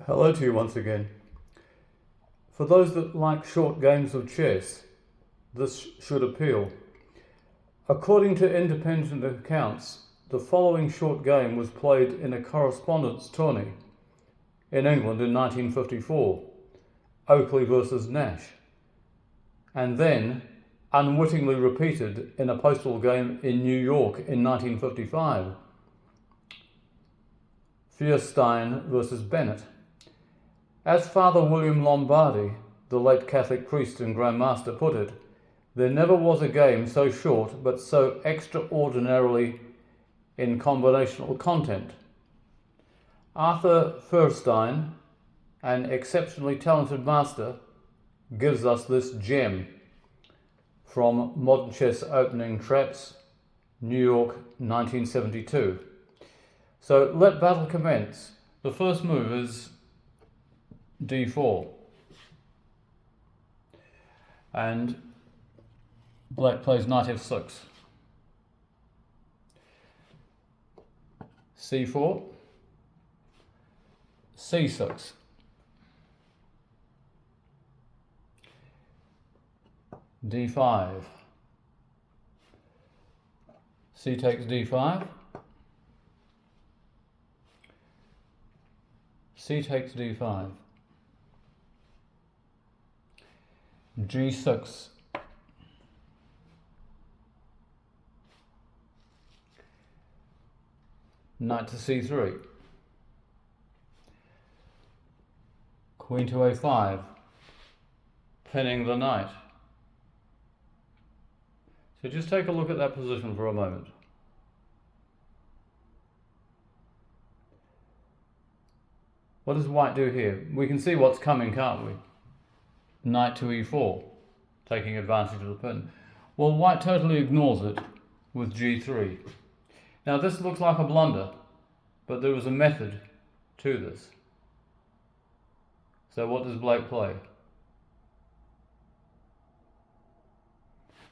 Hello to you once again. For those that like short games of chess, this should appeal. According to independent accounts, the following short game was played in a correspondence tourney in England in 1954, Oakley versus Nash, and then unwittingly repeated in a postal game in New York in 1955, Feuerstein versus Bennett. As Father William Lombardi, the late Catholic priest and Grand Master, put it, there never was a game so short but so extraordinarily in combinational content. Arthur Feuerstein, an exceptionally talented master, gives us this gem from Modern Chess Opening Traps, New York, 1972. So let battle commence. The first move is d4, and black plays knight f6, c4, c6, d5, c takes d5, c takes d5, g6, knight to c3, queen to a5, pinning the knight. So just take a look at that position for a moment. What does white do here? We can see what's coming, can't we? Knight to e4, taking advantage of the pin. Well, white totally ignores it with g3. Now this looks like a blunder, but there was a method to this. So what does black play?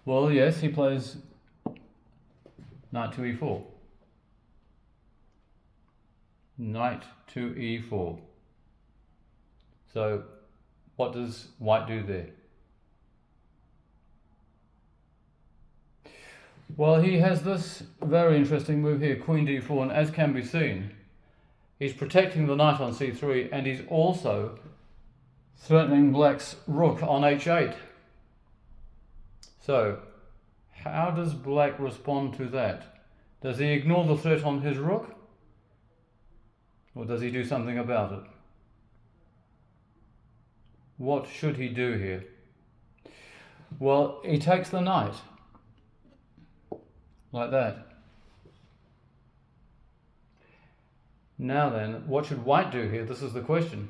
Well, yes, he plays knight to e4. Knight to e4. So what does white do there? Well, he has this very interesting move here, queen d4, and as can be seen, he's protecting the knight on c3, and he's also threatening black's rook on h8. So, how does black respond to that? Does he ignore the threat on his rook? Or does he do something about it? What should he do here? Well, he takes the knight, like that. Now then, what should white do here? This is the question.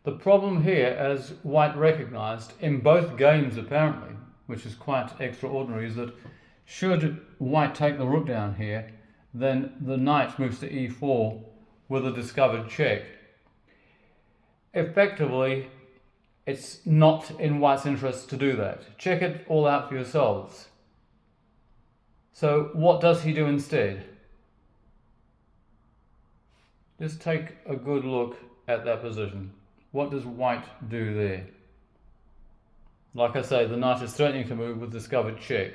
The problem here, as white recognized in both games apparently, which is quite extraordinary, is that should white take the rook down here, then the knight moves to e4 with a discovered check. Effectively, it's not in white's interest to do that. Check it all out for yourselves. So what does he do instead? Just take a good look at that position. What does white do there? Like I say, the knight is threatening to move with discovered check.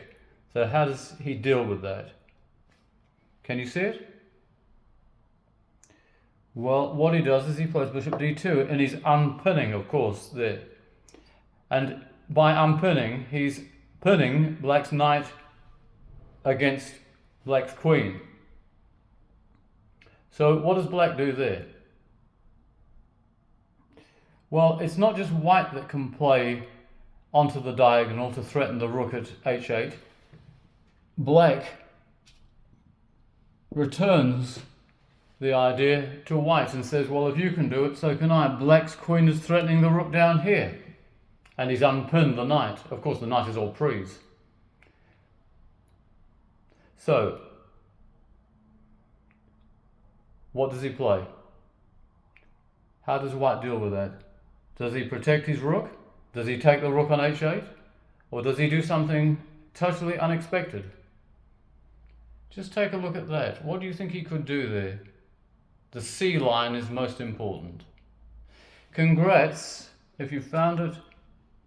So how does he deal with that? Can you see it? Well, what he does is he plays bishop d2, and he's unpinning, of course, there. And by unpinning, he's pinning black's knight against black's queen. So what does black do there? Well, it's not just white that can play onto the diagonal to threaten the rook at h8. Black returns the idea to white and says, well, if you can do it, so can I. Black's queen is threatening the rook down here. And he's unpinned the knight. Of course, the knight is all prise. So, what does he play? How does white deal with that? Does he protect his rook? Does he take the rook on h8? Or does he do something totally unexpected. Just take a look at that. What do you think he could do there? The C line is most important. Congrats, if you found it.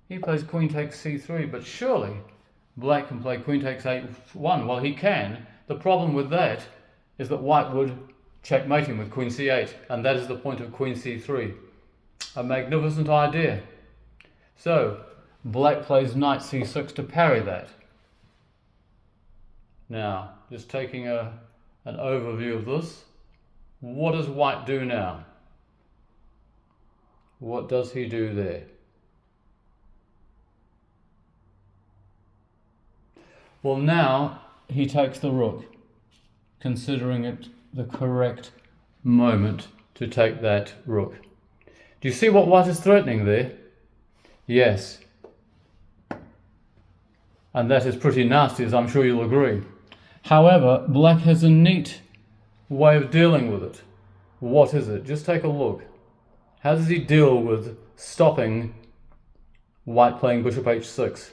He plays queen takes c3, but surely black can play queen takes a1. Well, he can. The problem with that is that white would checkmate him with queen c8, and that is the point of queen c3. A magnificent idea. So, black plays knight c6 to parry that. Now, just taking an overview of this, what does white do now? What does he do there? Well, now he takes the rook, considering it the correct moment to take that rook. Do you see what white is threatening there? Yes. And that is pretty nasty, as I'm sure you'll agree. However, black has a neat way of dealing with it. What is it? Just take a look. How does he deal with stopping white playing bishop h6?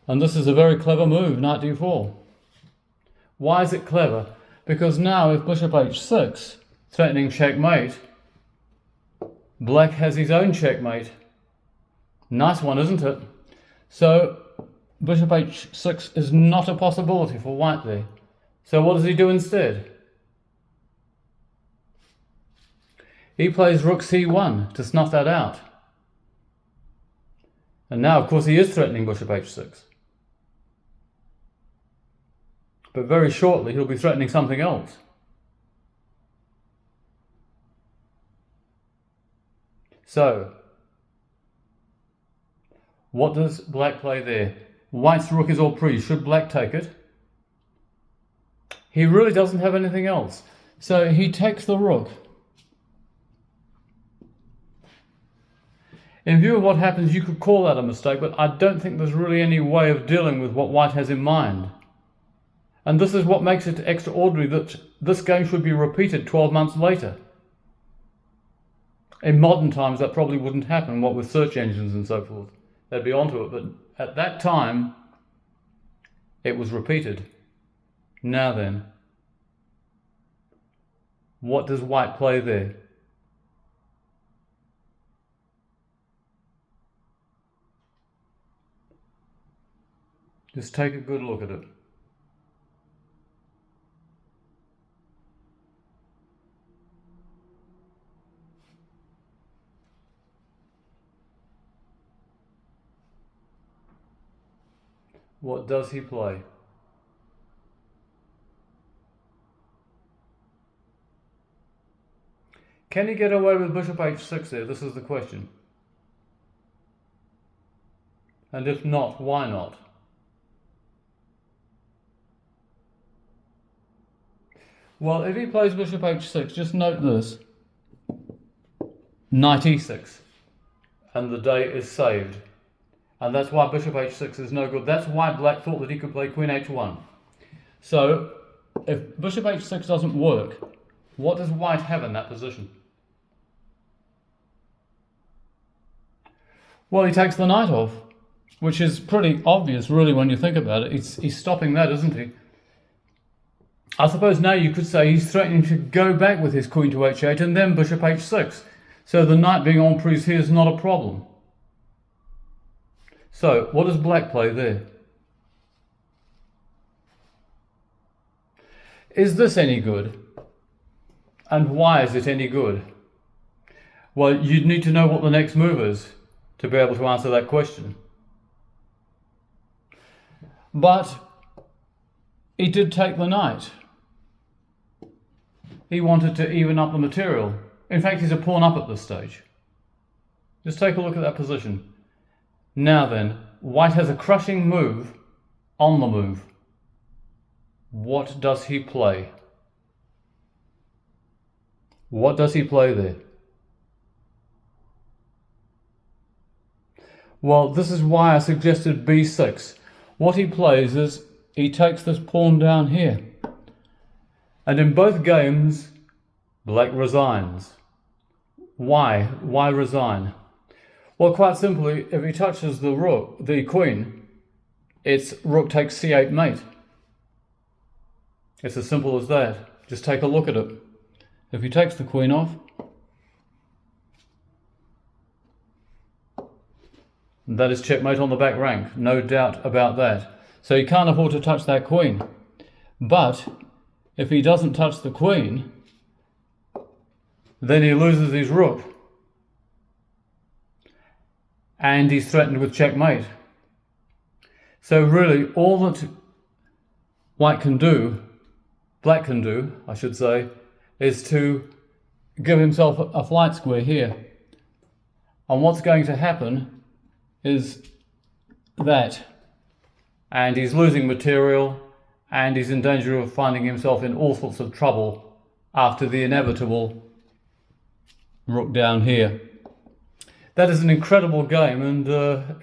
And this is a very clever move, knight d4. Why is it clever? Because now if bishop h6, threatening checkmate, black has his own checkmate. Nice one, isn't it? So bishop h6 is not a possibility for white there. So what does he do instead? He plays rook c1 to snuff that out. And now, of course, he is threatening bishop h6. But very shortly, he'll be threatening something else. So, what does black play there? White's rook is all pre. Should black take it? He really doesn't have anything else. So he takes the rook. In view of what happens, you could call that a mistake, but I don't think there's really any way of dealing with what white has in mind. And this is what makes it extraordinary that this game should be repeated 12 months later. In modern times, that probably wouldn't happen, what with search engines and so forth. They'd be onto it, but at that time, it was repeated. Now then, what does white play there? Just take a good look at it. What does he play? Can he get away with bishop h6 there? This is the question. And if not, why not? Well, if he plays bishop h6, just note this. Knight e6. And the day is saved. And that's why bishop h6 is no good. That's why black thought that he could play queen h1. So, if bishop h6 doesn't work, what does white have in that position? Well, he takes the knight off, which is pretty obvious, really, when you think about it. He's stopping that, isn't he? I suppose now you could say he's threatening to go back with his queen to h8 and then bishop h6. So the knight being en prise here is not a problem. So, what does black play there? Is this any good? And why is it any good? Well, you'd need to know what the next move is to be able to answer that question. But he did take the knight. He wanted to even up the material. In fact, he's a pawn up at this stage. Just take a look at that position. Now then, white has a crushing move on the move. What does he play? What does he play there? Well, this is why I suggested b6. What he plays is he takes this pawn down here. And in both games, black resigns. Why? Why resign? Well, quite simply, if he touches the queen, it's rook takes c8 mate. It's as simple as that. Just take a look at it. If he takes the queen off, that is checkmate on the back rank, no doubt about that. So he can't afford to touch that queen. But if he doesn't touch the queen, then he loses his rook. And he's threatened with checkmate. So really, all that black can do, I should say, is to give himself a flight square here. And what's going to happen is that, and he's losing material, and he's in danger of finding himself in all sorts of trouble after the inevitable rook down here. That is an incredible game, and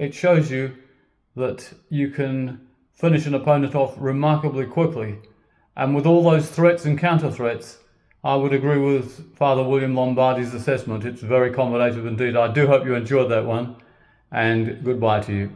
it shows you that you can finish an opponent off remarkably quickly. And with all those threats and counter threats, I would agree with Father William Lombardi's assessment. It's very combinative indeed. I do hope you enjoyed that one, and goodbye to you.